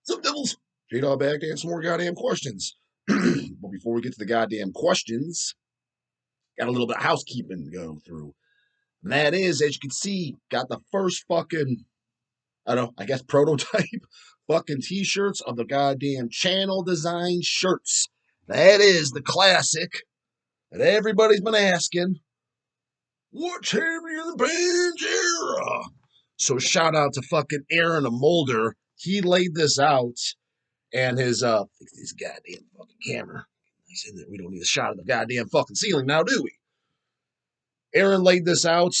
Some devils. J-Dawg back to answer some more goddamn questions. But before we get to the goddamn questions, got a little bit of housekeeping to go through. And that is, as you can see, got the first fucking, I don't know, I guess prototype fucking t-shirts of the goddamn channel design shirts. That is the classic that everybody's been asking. What's heavier than Pantera? So shout out to fucking Aaron a Molder. He laid this out, and his fix this goddamn fucking camera. He said that we don't need a shot of the goddamn fucking ceiling now, do we? Aaron laid this out,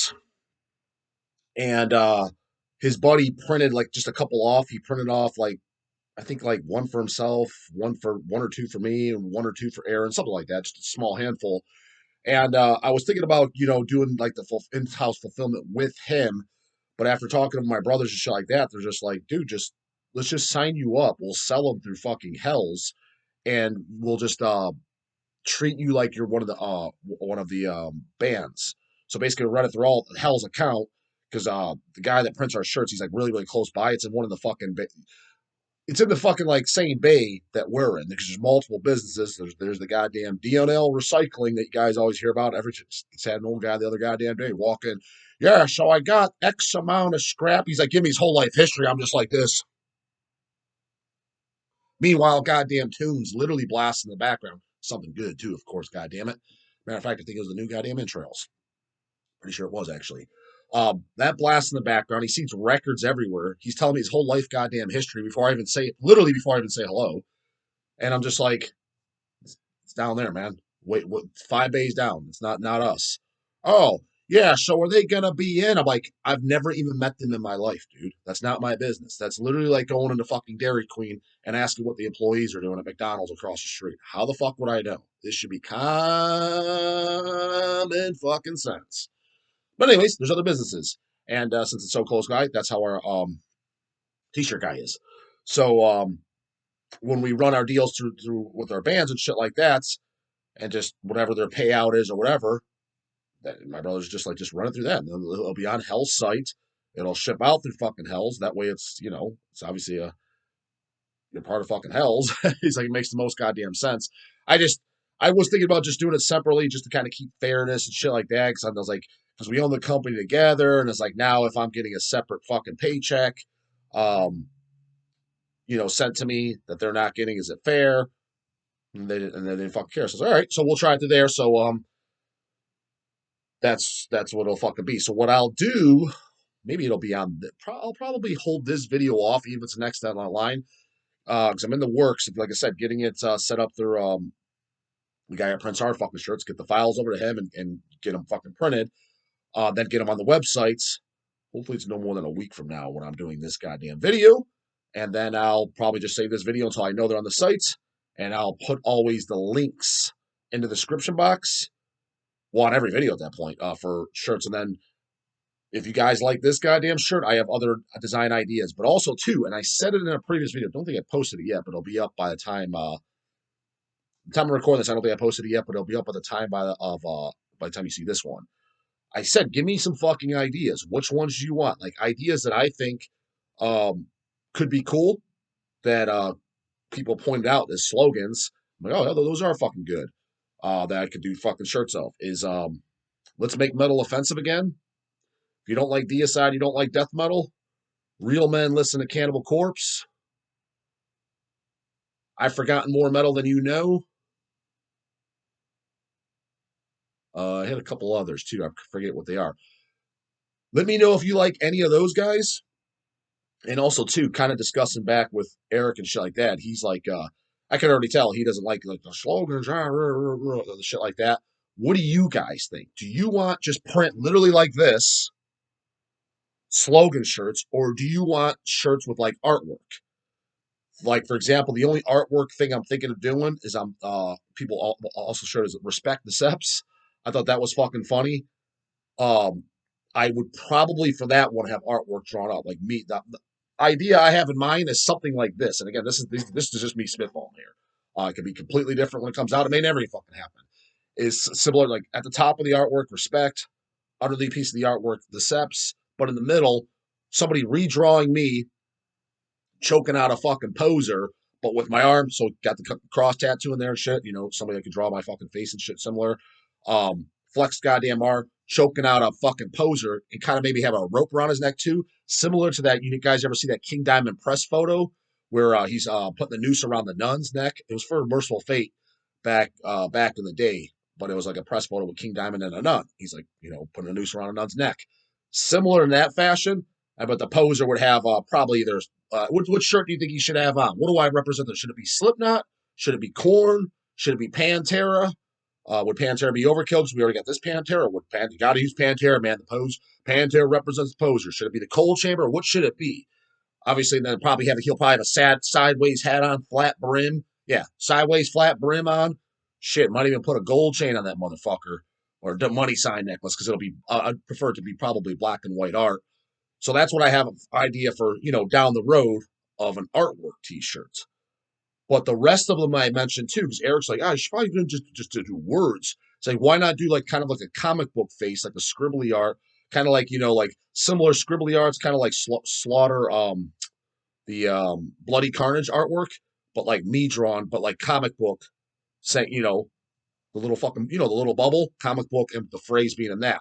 and his buddy printed like just a couple off. He printed off like I think like one for himself, one or two for me, and one or two for Aaron, something like that, just a small handful. And I was thinking about doing like the in-house fulfillment with him, but after talking to my brothers and shit like that, they're just like, dude, just let's just sign you up. We'll sell them through fucking Hells, and we'll just treat you like you're one of the bands. So basically, we run it through all Hell's account because the guy that prints our shirts, he's like really really close by. It's in one of the fucking. It's in the fucking like same bay that we're in because there's multiple businesses. There's the goddamn D&L recycling that you guys always hear about. Every sad old guy the other goddamn day walk in. Yeah, so I got X amount of scrap. He's like, give me his whole life history. I'm just like this. Meanwhile, goddamn tunes literally blast in the background. Something good too, of course. Goddamn it. Matter of fact, I think it was the new goddamn entrails. Pretty sure it was actually. That blast in the background. He sees records everywhere. He's telling me his whole life, goddamn history before I even say it. Literally before I even say hello. And I'm just like, it's down there, man. Wait, what? 5 bays down. It's not us. Oh, yeah. So are they gonna be in? I'm like, I've never even met them in my life, dude. That's not my business. That's literally like going into fucking Dairy Queen and asking what the employees are doing at McDonald's across the street. How the fuck would I know? This should be common fucking sense. But anyways, there's other businesses, and since it's so close, guy, that's how our t-shirt guy is. So when we run our deals through with our bands and shit like that, and just whatever their payout is or whatever, that my brother's just run it through that. And it'll be on Hell's site. It'll ship out through fucking Hell's. That way, it's obviously you're part of fucking Hell's. He's like, it makes the most goddamn sense. I was thinking about just doing it separately, just to kind of keep fairness and shit like that. Because I was like, because we own the company together, and it's like now if I'm getting a separate fucking paycheck, um, sent to me that they're not getting, is it fair? And they didn't fucking care. So I was, all right, so we'll try it through there. So that's what it'll fucking be. So what I'll do, maybe it'll be on. I'll probably hold this video off, even if it's next down the line, because I'm in the works. Like I said, getting it set up through the guy that prints our fucking shirts. Get the files over to him and get them fucking printed. Then get them on the websites. Hopefully, it's no more than a week from now when I'm doing this goddamn video. And then I'll probably just save this video until I know they're on the sites. And I'll put always the links in the description box. Well, on every video at that point for shirts. And then if you guys like this goddamn shirt, I have other design ideas. But also, too, and I said it in a previous video. Don't think I posted it yet, but it'll be up by the time I record this. I don't think I posted it yet, but it'll be up by the time by the time you see this one. I said, give me some fucking ideas. Which ones do you want? Like ideas that I think could be cool that people pointed out as slogans. I'm like, oh, those are fucking good. That I could do fucking shirts of is let's make metal offensive again. If you don't like deicide, you don't like death metal. Real men listen to Cannibal Corpse. I've forgotten more metal than you know. I had a couple others too. I forget what they are. Let me know if you like any of those guys. And also too, kind of discussing back with Eric and shit like that. He's like, I can already tell he doesn't like the slogans, the shit like that. What do you guys think? Do you want just print literally like this slogan shirts, or do you want shirts with like artwork? Like for example, the only artwork thing I'm thinking of doing is people also showed is respect the Seps. I thought that was fucking funny. Um, I would probably for that one have artwork drawn up like me. The idea I have in mind is something like this. And again, this is just me spitballing here. It could be completely different when it comes out. It may never even fucking happen. Is similar like at the top of the artwork, respect. Underneath piece of the artwork, the Seps. But in the middle, somebody redrawing me choking out a fucking poser, but with my arm. So got the cross tattoo in there and shit. You know, somebody that could draw my fucking face and shit similar. Flexed goddamn arm, choking out a fucking poser, and kind of maybe have a rope around his neck too, similar to that. You guys ever see that King Diamond press photo where he's putting the noose around the nun's neck? It was for Merciful Fate back in the day, but it was like a press photo with King Diamond and a nun. He's like, you know, putting a noose around a nun's neck. Similar in that fashion, but the poser would have probably there's what shirt do you think he should have on? What do I represent? Should it be Slipknot? Should it be Korn? Should it be Pantera? Would Pantera be overkill? Because we already got this Pantera. You got to use Pantera, man. The pose Pantera represents the poser. Should it be the Cold Chamber? What should it be? Obviously, then he'll probably have a sad sideways hat on, flat brim. Yeah, sideways flat brim on. Shit, might even put a gold chain on that motherfucker or the money sign necklace because it'll be. I'd prefer it to be probably black and white art. So that's what I have an idea for, down the road of an artwork T-shirt. But the rest of them I mentioned too, because Eric's like, you should probably just to do words. It's like, why not do like kind of like a comic book face, like a scribbly art, kind of like like similar scribbly arts, kind of like Slaughter, the Bloody Carnage artwork, but like me drawn, but like comic book, saying the little fucking the little bubble comic book and the phrase being in that.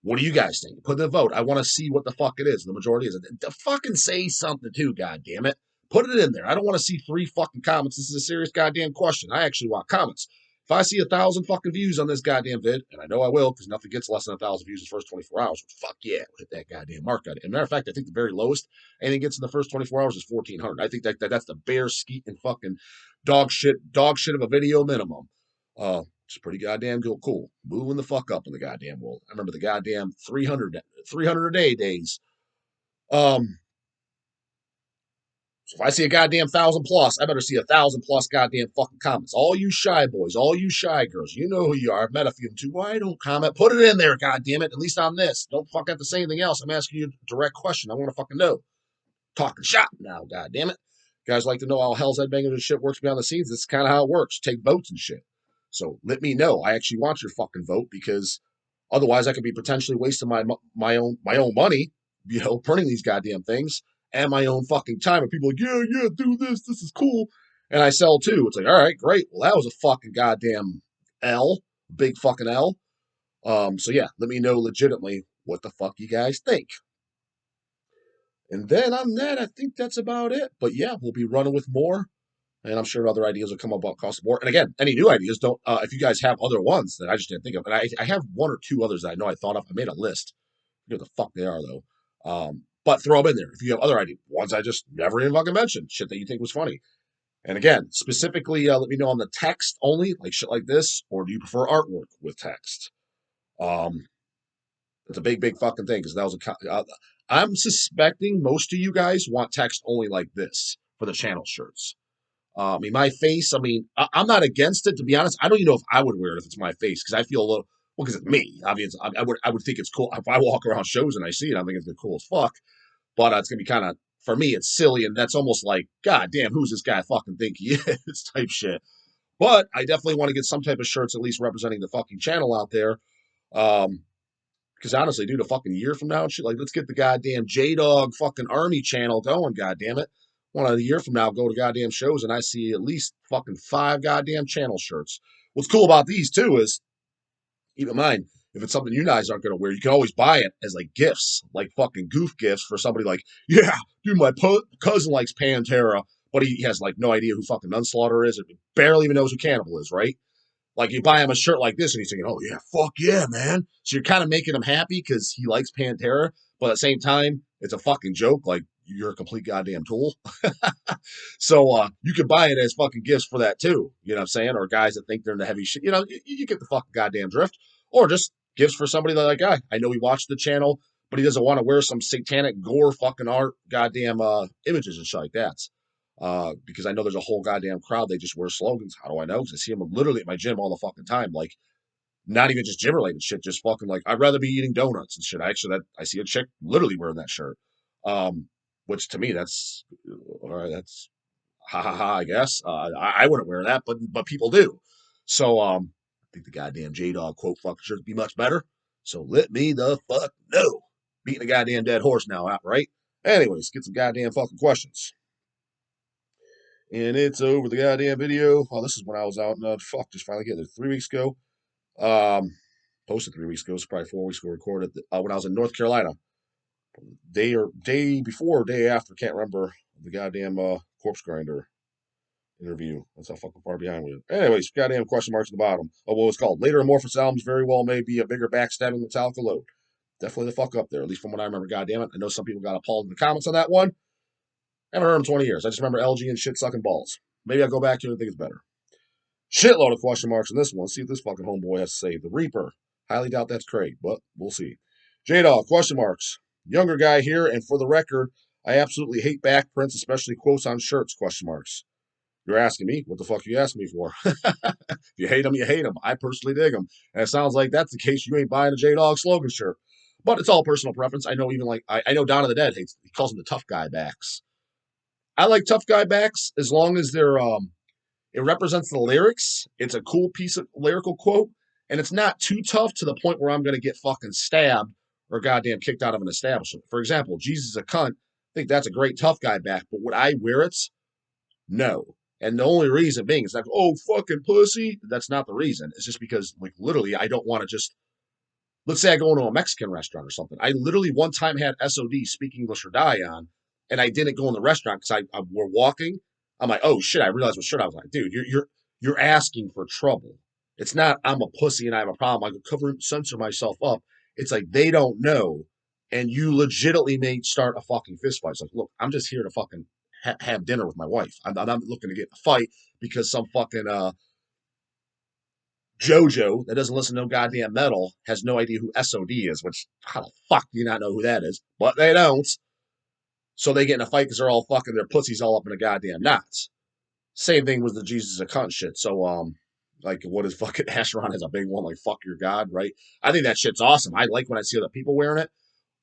What do you guys think? Put in the vote. I want to see what the fuck it is. The majority is. To fucking say something too, god damn it. Put it in there. I don't want to see 3 fucking comments. This is a serious goddamn question. I actually want comments. If I see 1,000 fucking views on this goddamn vid, and I know I will, because nothing gets less than 1,000 views in the first 24 hours, fuck yeah, we'll hit that goddamn mark on it. As a matter of fact, I think the very lowest anything gets in the first 24 hours is 1,400. I think that's the bare skeet and fucking dog shit of a video minimum. It's pretty goddamn cool. Moving the fuck up in the goddamn world. I remember the goddamn 300 a day days. So if I see a goddamn 1,000 plus, I better see 1,000 plus goddamn fucking comments. All you shy boys, all you shy girls, you know who you are. I've met a few of them too. Why don't comment? Put it in there, goddamn it. At least on this. Don't fuck have to say anything else. I'm asking you a direct question. I want to fucking know. Talking shop now, goddamn it. You guys like to know how hell's headbangers and shit works behind the scenes. This is kind of how it works. Take votes and shit. So let me know. I actually want your fucking vote because otherwise I could be potentially wasting my own money, printing these goddamn things and my own fucking time. And people are like, yeah, do this. This is cool. And I sell too. It's like, all right, great. Well, that was a fucking goddamn L, big fucking L. So yeah, let me know legitimately what the fuck you guys think. And then on that, I think that's about it. But yeah, we'll be running with more. And I'm sure other ideas will come up across the board. And again, any new ideas, don't if you guys have other ones that I just didn't think of. And I have 1 or 2 others that I know I thought of. I made a list. I don't know what the fuck they are though. But throw them in there if you have other ideas. Ones I just never even fucking mentioned. Shit that you think was funny. And again, specifically, let me know on the text only, like shit like this, or do you prefer artwork with text? It's a big fucking thing because that was I'm suspecting most of you guys want text only like this for the channel shirts. I mean, my face, I'm not against it, to be honest. I don't even know if I would wear it if it's my face, because I feel a little, well, because it's me. I mean, I would think it's cool. If I walk around shows and I see it, I think it's cool as fuck. But it's going to be kind of, for me, it's silly, and that's almost like, God damn, who's this guy fucking think he is type shit. But I definitely want to get some type of shirts at least representing the fucking channel out there. Because honestly, dude, a fucking year from now and shit, like, let's get the goddamn J-Dawg fucking army channel going, goddamn it. A year from now, go to goddamn shows and I see at least fucking 5 goddamn channel shirts. What's cool about these too is, keep in mind, if it's something you guys aren't going to wear, you can always buy it as like gifts, like fucking goof gifts for somebody like, yeah, dude, my cousin likes Pantera, but he has like no idea who fucking Unslaughter is, or barely even knows who Cannibal is, right? Like you buy him a shirt like this and he's thinking, oh yeah, fuck yeah, man. So you're kind of making him happy because he likes Pantera, but at the same time, it's a fucking joke. Like you're a complete goddamn tool. So you can buy it as fucking gifts for that too. You know what I'm saying? Or guys that think they're in the heavy shit. You get the fucking goddamn drift. Or just gifts for somebody that like, I know he watched the channel, but he doesn't want to wear some satanic gore fucking art goddamn images and shit like that. Because I know there's a whole goddamn crowd. They just wear slogans. How do I know? Because I see them literally at my gym all the fucking time. Like, not even just gym related shit, just fucking like, I'd rather be eating donuts and shit. I see a chick literally wearing that shirt. Which to me, that's all right. That's ha ha ha. I guess I wouldn't wear that, but people do. So I think the goddamn J-Dawg quote fucking shirt would be much better. So let me the fuck know. Beating a goddamn dead horse now, out right? Anyways, get some goddamn fucking questions. And it's over the goddamn video. Oh, this is when I was out. Just finally getting there 3 weeks ago. Um, Posted 3 weeks ago. It's probably 4 weeks ago. Recorded when I was in North Carolina. Day before or day after. Can't remember the goddamn corpse grinder interview. That's how fucking far behind we are. Anyways, goddamn question marks at the bottom of what was called. Later Amorphous albums very well may be a bigger backstabbing Metallica load. Definitely the fuck up there, at least from what I remember. Goddamn it. I know some people got appalled in the comments on that one. I haven't heard him 20 years. I just remember LG and shit sucking balls. Maybe I'll go back to it and think it's better. Shitload of question marks on this one. See what this fucking homeboy has to say. The Reaper. Highly doubt that's Craig, but we'll see. J-Dawg, question marks. Younger guy here, and for the record, I absolutely hate back prints, especially quotes on shirts, question marks. You're asking me? What the fuck are you asking me for? If you hate them, you hate them. I personally dig them. And it sounds like that's the case. You ain't buying a J-Dawg slogan shirt. But it's all personal preference. I know even like, I know Dawn of the Dead hates, he calls them the tough guy backs. I like tough guy backs as long as they're, it represents the lyrics. It's a cool piece of lyrical quote. And it's not too tough to the point where I'm going to get fucking stabbed or goddamn kicked out of an establishment. For example, Jesus is a cunt. I think that's a great tough guy back. But would I wear it? No. And the only reason being is like, oh, fucking pussy. That's not the reason. It's just because, like, literally, I don't want to just, let's say I go into a Mexican restaurant or something. I literally one time had SOD, Speak English or Die on, and I didn't go in the restaurant because we're walking. I'm like, oh shit, I realized what shirt I was like, dude, you're asking for trouble. It's not I'm a pussy and I have a problem. I could censor myself up. It's like they don't know, and you legitimately may start a fucking fist fight. It's like, look, I'm just here to fucking have dinner with my wife. I'm not looking to get in a fight because some fucking JoJo that doesn't listen to no goddamn metal has no idea who SOD is, which how the fuck do you not know who that is? But they don't. So they get in a fight because they're all fucking their pussies all up in a goddamn knots. Same thing with the Jesus a cunt shit. So like what is fucking Asheron has a big one like fuck your god, right? I think that shit's awesome. I like when I see other people wearing it,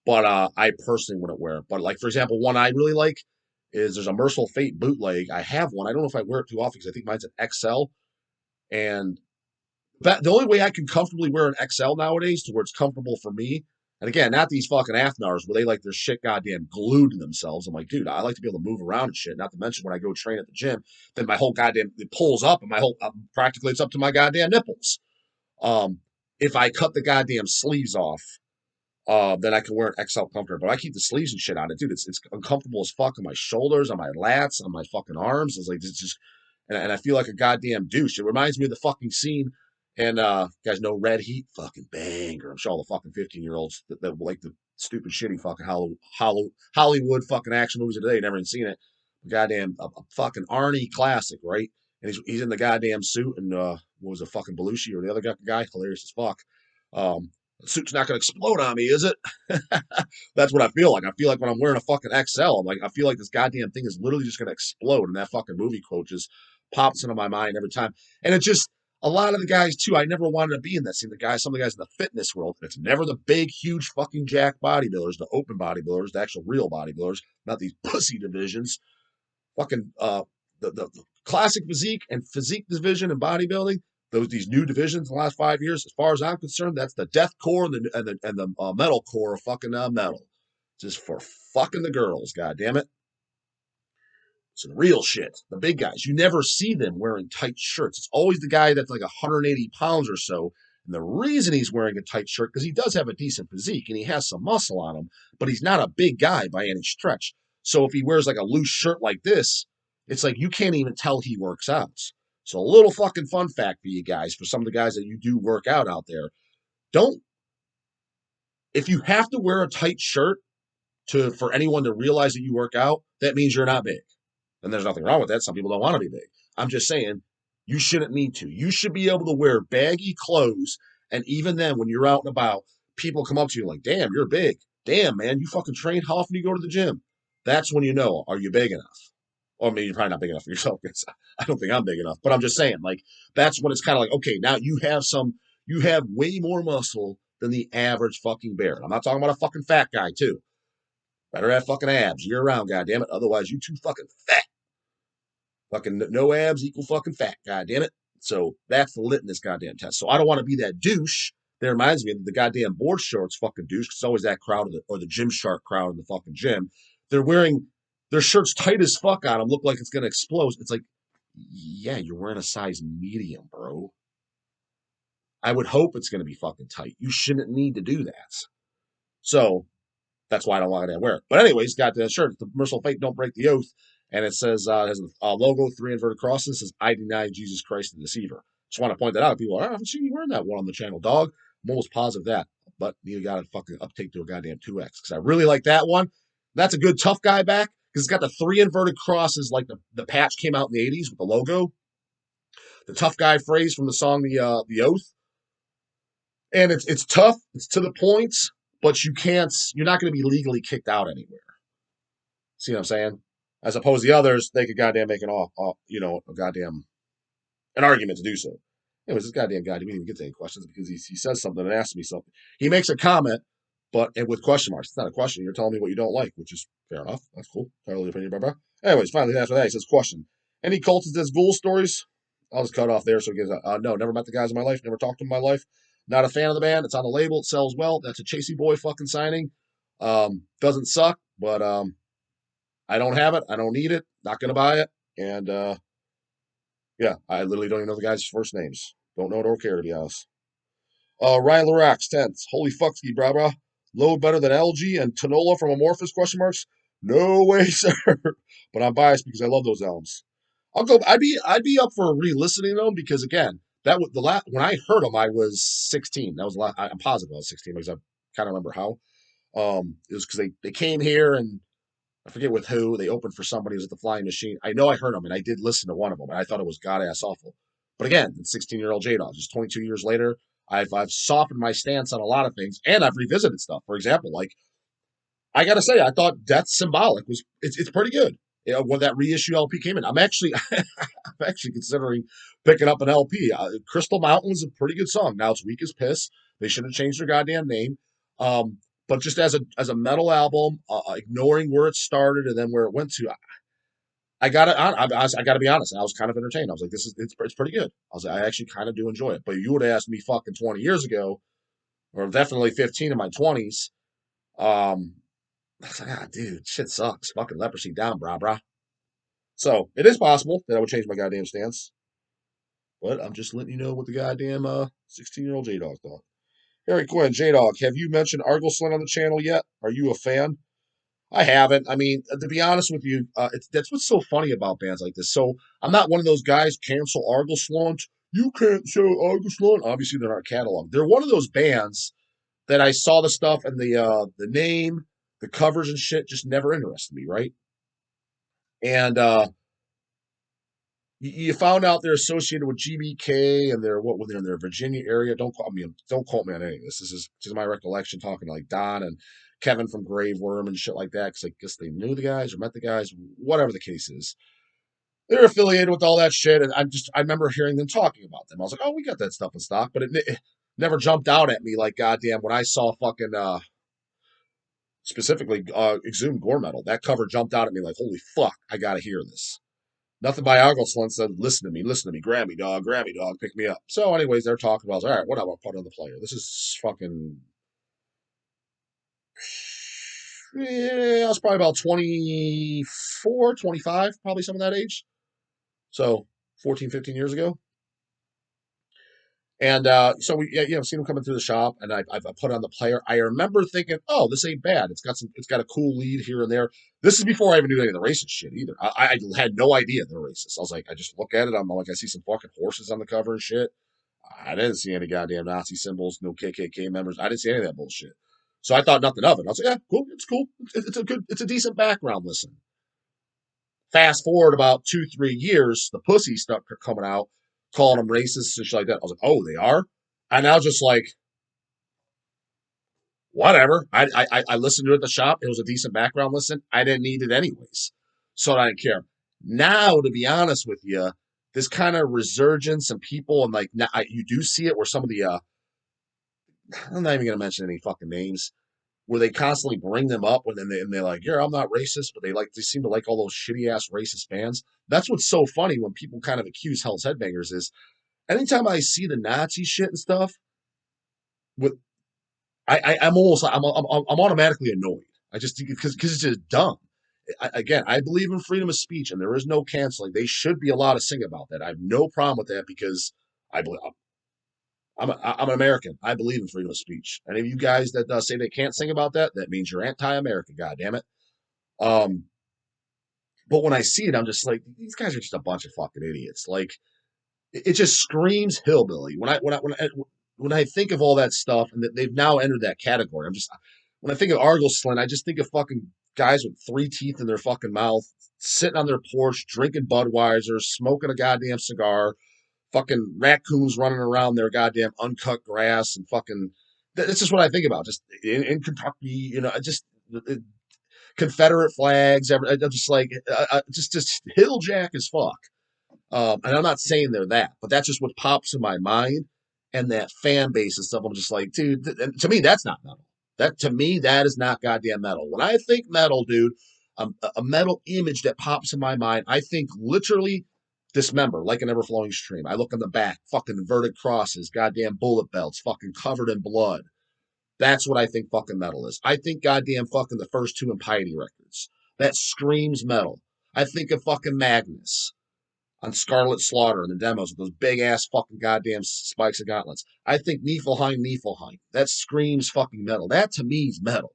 but I personally wouldn't wear it. But like for example, one I really like is there's a Merciful Fate bootleg. I have one. I don't know if I wear it too often because I think mine's an XL. And the only way I can comfortably wear an XL nowadays to where it's comfortable for me, and again, not these fucking Athnars where they like their shit goddamn glued to themselves. I'm like, dude, I like to be able to move around and shit. Not to mention when I go train at the gym, then my whole goddamn it pulls up and my whole practically it's up to my goddamn nipples. Um, if I cut the goddamn sleeves off, then I can wear an XL comforter. But I keep the sleeves and shit on it, dude. It's uncomfortable as fuck on my shoulders, on my lats, on my fucking arms. It's like it's just, and I feel like a goddamn douche. It reminds me of the fucking scene. And you guys know Red Heat, fucking banger. I'm sure all the fucking 15-year-olds that like the stupid, shitty fucking Hollywood fucking action movies of today never even seen it. Goddamn, a fucking Arnie classic, right? And he's in the goddamn suit, and what was it, fucking Belushi or the other guy? Hilarious as fuck. The suit's not going to explode on me, is it? That's what I feel like. I feel like when I'm wearing a fucking XL, I'm like, I feel like this goddamn thing is literally just going to explode. And that fucking movie quote just pops into my mind every time. And it just, a lot of the guys too, I never wanted to be in that scene. Some of the guys in the fitness world, it's never the big, huge fucking jack bodybuilders, the open bodybuilders, the actual real bodybuilders, not these pussy divisions. Fucking, the classic physique and physique division and bodybuilding, these new divisions in the last 5 years, as far as I'm concerned, that's the death core and the metal core of fucking metal, just for fucking the girls. God damn it, it's the real shit. The big guys, you never see them wearing tight shirts. It's always the guy that's like 180 pounds or so. And the reason he's wearing a tight shirt because he does have a decent physique and he has some muscle on him, but he's not a big guy by any stretch. So if he wears like a loose shirt like this, it's like you can't even tell he works out. So a little fucking fun fact for you guys, for some of the guys that you do work out there, don't, if you have to wear a tight shirt for anyone to realize that you work out, that means you're not big. And there's nothing wrong with that. Some people don't want to be big. I'm just saying you shouldn't need to. You should be able to wear baggy clothes. And even then, when you're out and about, people come up to you like, damn, you're big. Damn, man, you fucking train. How often do you go to the gym? That's when you know, are you big enough? Or maybe you're probably not big enough for yourself because I don't think I'm big enough. But I'm just saying, like, that's when it's kind of like, okay, now you have way more muscle than the average fucking bear. And I'm not talking about a fucking fat guy, too. Better have fucking abs year round, goddammit. Otherwise, you too fucking fat. Fucking no abs equal fucking fat, goddammit. So that's the litmus goddamn test. So I don't want to be that douche. That reminds me of the goddamn board shorts fucking douche. Cause it's always that crowd or the Gymshark crowd in the fucking gym. They're wearing Their shirt's tight as fuck on them, look like it's gonna explode. It's like, yeah, you're wearing a size medium, bro. I would hope it's gonna be fucking tight. You shouldn't need to do that. So that's why I don't want to wear it. But anyways, got the shirt. The merciful fate don't break the oath, and it says it has a logo, 3 inverted crosses. Says I deny Jesus Christ the deceiver. Just want to point that out. People are, I haven't seen you wearing that one on the channel, dog. I'm almost positive that, but you got to fucking uptake to a goddamn 2X because I really like that one. That's a good tough guy back because it's got the 3 inverted crosses like the patch came out in the 80s with the logo. The tough guy phrase from the song the Oath, and it's tough. It's to the point, but you're not going to be legally kicked out anywhere. See what I'm saying? As opposed to the others, they could goddamn make a goddamn an argument to do so. Anyways, this goddamn guy didn't even get to any questions because he says something and asks me something. He makes a comment, but and with question marks. It's not a question. You're telling me what you don't like, which is fair enough. That's cool. Totally opinion, blah, blah. Anyways, finally after that, he says, question. Any cultist ghoul stories? I'll just cut off there so he goes, no, never met the guys in my life, never talked to them in my life. Not a fan of the band. It's on the label. It sells well. That's a Chasey Boy fucking signing. Doesn't suck, but I don't have it. I don't need it. Not going to buy it. And yeah, I literally don't even know the guys' first names. Don't know it or care, to be honest. Ryan Larax, 10th. Holy fuck, ski bra bra. Load better than LG and Tanola from Amorphous, question marks? No way, sir. But I'm biased because I love those albums. I'd be up for re-listening to them because again, that was the last when I heard them, I was 16. That was a lot. I'm positive I was 16 because I kind of remember how. It was because they came here and I forget with who. They opened for somebody who was at the Flying Machine. I know I heard them, and I did listen to one of them, and I thought it was god-ass awful. But again, it's 16-year-old J-dawgs. Just 22 years later, I've softened my stance on a lot of things, and I've revisited stuff. For example, like, I got to say, I thought Death Symbolic it's pretty good. You know, when that reissue LP came in, I'm actually considering picking up an LP. Crystal Mountain was a pretty good song. Now it's weak as piss. They should have changed their goddamn name. But just as a metal album, ignoring where it started and then where it went to, I got to I got to be honest. I was kind of entertained. I was like, it's pretty good. I was like, I actually kind of do enjoy it. But you would have asked me fucking 20 years ago, or definitely 15 in my 20s. I was like, dude, shit sucks. Fucking Leprosy down, brah brah. So it is possible that I would change my goddamn stance. But I'm just letting you know what the goddamn 16-year-old J-Dog thought. Harry Quinn, J-Dog, have you mentioned Arghoslent on the channel yet? Are you a fan? I haven't. I mean, to be honest with you, that's what's so funny about bands like this. So I'm not one of those guys, cancel Arghoslent. You can't show Arghoslent. Obviously, they're not catalog. They're one of those bands that I saw the stuff and the name, the covers and shit just never interested me, right? And you found out they're associated with GBK and they're what within their Virginia area. Don't quote me on any of this. This is just my recollection talking to like Don and Kevin from Grave Worm and shit like that. Because I guess they knew the guys or met the guys, whatever the case is. They're affiliated with all that shit, and I remember hearing them talking about them. I was like, oh, we got that stuff in stock, but it never jumped out at me like goddamn when I saw fucking specifically Exhumed Gore Metal. That cover jumped out at me like, holy fuck, I gotta hear this. Nothing by Arghoslent said, listen to me, grab me, dog, pick me up. So, anyways, they're talking about, I was like, all right, what do I put on the player? This is fucking, yeah, I was probably about 24, 25, probably some of that age. So, 14, 15 years ago. And so we, seen them coming through the shop, and I put on the player. I remember thinking, "Oh, this ain't bad. It's got a cool lead here and there." This is before I even knew any of the racist shit either. I had no idea they're racist. I was like, I just look at it. I'm like, I see some fucking horses on the cover and shit. I didn't see any goddamn Nazi symbols, no KKK members. I didn't see any of that bullshit. So I thought nothing of it. I was like, yeah, cool. It's cool. It's a decent background listen. Fast forward about 2-3 years, the pussy stuff coming out, calling them racist and shit like that. I was like, oh, they are? And I was just like, whatever. I listened to it at the shop. It was a decent background listen. I didn't need it anyways. So I didn't care. Now, to be honest with you, this kind of resurgence and people, and like, now, you do see it where some of the, I'm not even going to mention any fucking names, where they constantly bring them up and they're like, yeah, I'm not racist, but they seem to like all those shitty ass racist bands. That's what's so funny when people kind of accuse Hell's Headbangers is anytime I see the Nazi shit and stuff, with I'm almost I'm automatically annoyed. I just because it's just dumb. again, I believe in freedom of speech, and there is no canceling. They should be allowed to sing about that. I have no problem with that because I believe I'm an American. I believe in freedom of speech. Any of you guys that say they can't sing about that, that means you're anti-American. God damn it. Um, but when I see it, I'm just like, these guys are just a bunch of fucking idiots. Like, it just screams hillbilly. When I think of all that stuff, and that they've now entered that category, when I think of Arghoslent, I just think of fucking guys with 3 teeth in their fucking mouth, sitting on their porch, drinking Budweiser, smoking a goddamn cigar, fucking raccoons running around their goddamn uncut grass, and fucking. That's just what I think about. Just in Kentucky, just Confederate flags. I'm just like, just hill jack as fuck. And I'm not saying they're that, but that's just what pops in my mind. And that fan base and stuff, I'm just like, dude, and to me, that's not metal. To me, that is not goddamn metal. When I think metal, dude, a metal image that pops in my mind, I think literally dismember like an ever flowing stream. I look on the back, fucking inverted crosses, goddamn bullet belts, fucking covered in blood. That's what I think fucking metal is. I think goddamn fucking the first two Impiety records. That screams metal. I think of fucking Magnus on Scarlet Slaughter and the demos with those big ass fucking goddamn spikes and gauntlets. I think Niflheim. That screams fucking metal. That to me is metal.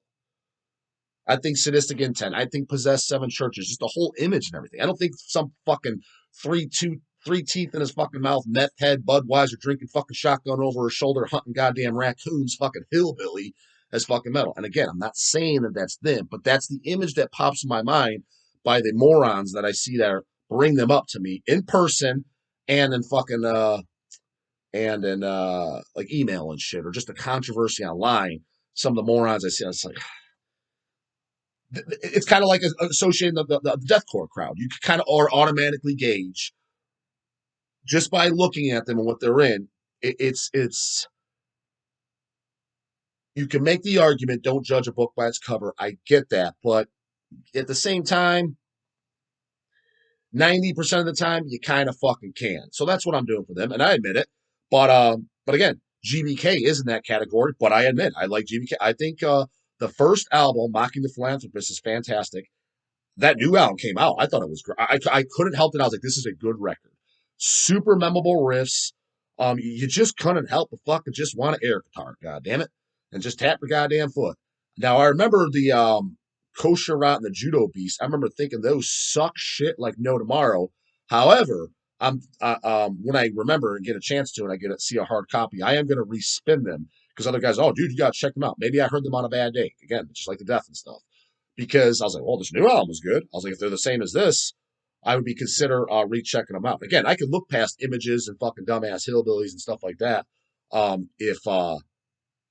I think Sadistic Intent. I think Possessed Seven Churches. Just the whole image and everything. I don't think some fucking three teeth in his fucking mouth, meth head, Budweiser drinking fucking shotgun over his shoulder, hunting goddamn raccoons, fucking hillbilly as fucking metal. And again, I'm not saying that that's them, but that's the image that pops in my mind by the morons that I see there bring them up to me in person and in fucking like email and shit, or just a controversy online. Some of the morons I see, it's like it's kind of like associating the deathcore crowd. You kind of are automatically gauge just by looking at them and what they're in. It's you can make the argument, don't judge a book by its cover. I get that, but at the same time, 90% of the time, you kind of fucking can. So that's what I'm doing for them, and I admit it. But again, GBK is in that category. But I admit I like GBK. I think the first album, Mocking the Philanthropist, is fantastic. That new album came out. I thought it was great. I couldn't help it. I was like, this is a good record. Super memorable riffs. You just couldn't help but fucking just want to air guitar, god damn it, and just tap your goddamn foot. Now I remember the Kosher Rot and the Judo Beast. I remember thinking those suck shit like no tomorrow. However, when I remember and get a chance to, and I see a hard copy, I am gonna respin them because other guys, oh dude, you gotta check them out. Maybe I heard them on a bad day. Again, just like the Death and stuff. Because I was like, well, this new album was good. I was like, if they're the same as this, I would be consider rechecking them out. Again, I could look past images and fucking dumbass hillbillies and stuff like that.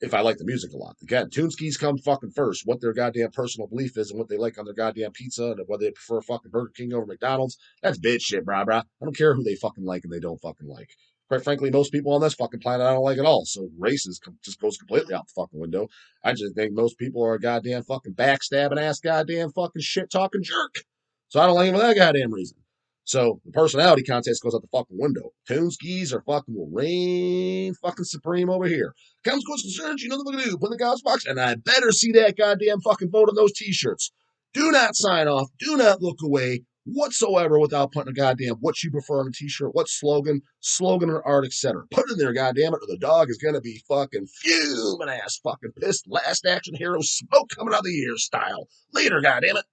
If I like the music a lot. Again, Toonskis come fucking first. What their goddamn personal belief is and what they like on their goddamn pizza and whether they prefer fucking Burger King over McDonald's. That's bitch shit, brah. I don't care who they fucking like and they don't fucking like. Quite frankly, most people on this fucking planet I don't like at all. So races just goes completely out the fucking window. I just think most people are a goddamn fucking backstabbing ass goddamn fucking shit talking jerk. So I don't like him for that goddamn reason. So the personality contest goes out the fucking window. Toonskis are fucking will reign fucking supreme over here. Comes concerns, you know what I'm gonna do. Put in the God's box, and I better see that goddamn fucking vote on those t-shirts. Do not sign off. Do not look away whatsoever without putting a goddamn what you prefer on a t-shirt, what slogan or art, etc. Put it in there, goddamn it, or the dog is gonna be fucking fuming ass fucking pissed. Last action hero smoke coming out of the ear style. Later, goddamn it.